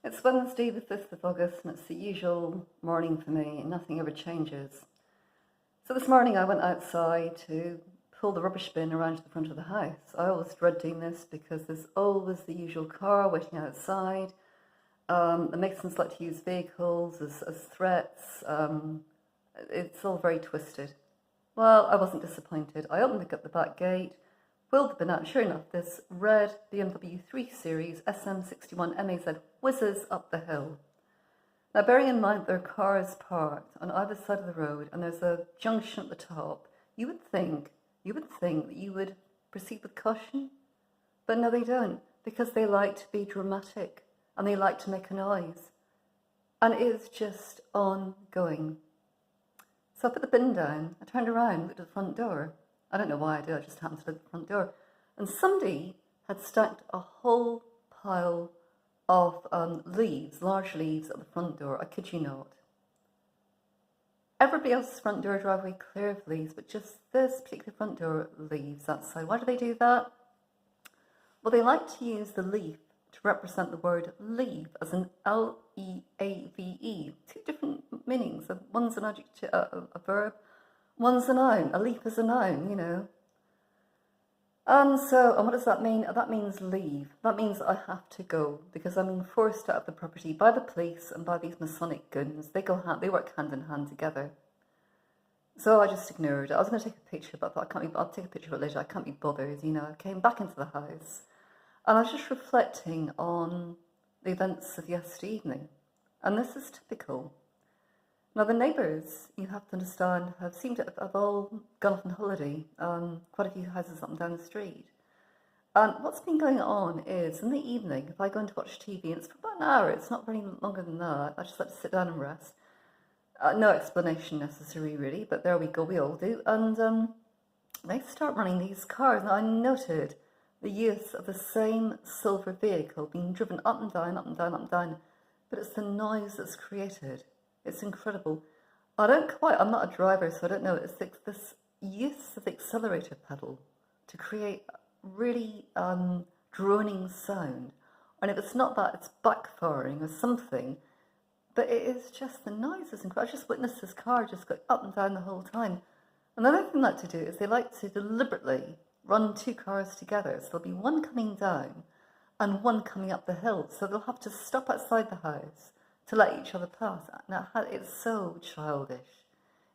It's Wednesday the 5th of August and it's the usual morning for me and nothing ever changes. So this morning I went outside to pull the rubbish bin around to the front of the house. I always dread doing this because there's always the usual car waiting outside. The Masons like to use vehicles as threats. It's all very twisted. Well, I wasn't disappointed. I opened the back gate, wheeled the bin out, and sure enough, this red BMW 3 Series SM61 MAZ whizzes up the hill. Now, bearing in mind their car is parked on either side of the road and there's a junction at the top, you would think that you would proceed with caution. But no, they don't, because they like to be dramatic and they like to make a noise. And it is just ongoing. So I put the bin down, I turned around, looked at the front door. I don't know why I did, I just happened to look at the front door. And somebody had stacked a whole pile of leaves, large leaves at the front door, I kid you not. Everybody else's front door driveway clear of leaves, but just this particular front door leaves outside. Why do they do that? Well, they like to use the leaf to represent the word leave as an L-E-A-V-E. Two different meanings. One's an adjective, a verb, one's a noun. A leaf is a noun, you know. And what does that mean? That means leave. That means I have to go because I'm being forced out of the property by the police and by these Masonic goons. They work hand in hand together. So I just ignored it. I was going to take a picture, but I thought I'll take a picture of it later. I can't be bothered, you know. I came back into the house and I was just reflecting on the events of yesterday evening. And this is typical. Now, the neighbours, you have to understand, seem to have all gone off on holiday, quite a few houses up and down the street. And what's been going on is, in the evening, if I go in to watch TV, and it's for about an hour, it's not very longer than that, I just like to sit down and rest. No explanation necessary, really, but there we go, we all do. And they start running these cars. Now, I noted the use of the same silver vehicle being driven up and down, up and down, up and down, but it's the noise that's created. It's incredible. I'm not a driver, so I don't know. It's this use of the accelerator pedal to create really droning sound. And if it's not that, it's backfiring or something. But it is just, the noise is incredible. I just witnessed this car just go up and down the whole time. Another thing they like to do is they like to deliberately run two cars together. So there'll be one coming down and one coming up the hill. So they'll have to stop outside the house to let each other pass. Now, it's so childish.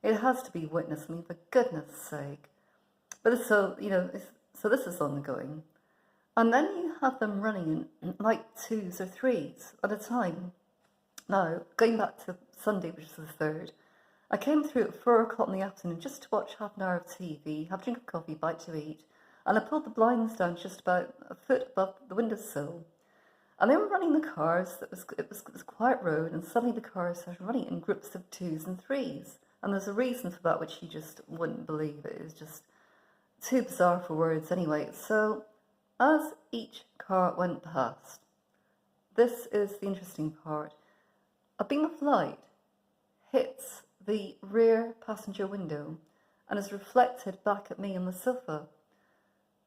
It has to be witnessed, I mean, for goodness sake. But so this is ongoing. And then you have them running in like twos or threes at a time. Now, going back to Sunday, which is the 3rd, I came through at 4 o'clock in the afternoon just to watch half an hour of TV, have a drink of coffee, bite to eat, and I pulled the blinds down just about a foot above the windowsill. And they were running the cars. It was a quiet road, and suddenly the cars started running in groups of twos and threes. And there's a reason for that, which you just wouldn't believe. It was just too bizarre for words anyway. So as each car went past, this is the interesting part, a beam of light hits the rear passenger window and is reflected back at me on the sofa.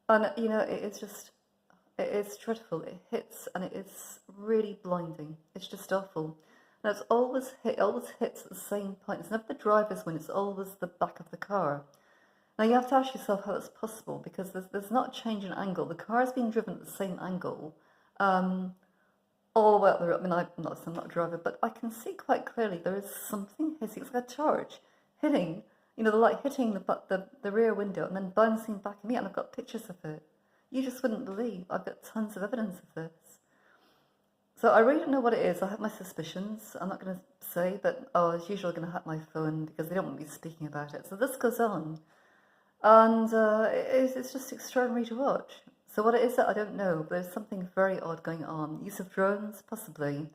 And, you know, it is dreadful. It hits and it is really blinding. It's just awful. Now, it always hits at the same point. It's never the driver's window, it's always the back of the car. Now, you have to ask yourself how that's possible because there's not a change in angle. The car is being driven at the same angle all the way up the road. I mean, I'm not a driver, but I can see quite clearly there is something hitting. It's like a charge hitting, you know, the light hitting the rear window and then bouncing back at me, and I've got pictures of it. You just wouldn't believe. I've got tons of evidence of this. So I really don't know what it is. I have my suspicions. I'm not going to say, but as usual, I'm going to hack my phone because they don't want me speaking about it. So this goes on. And it's just extraordinary to watch. So what it is, I don't know, but there's something very odd going on. Use of drones, possibly.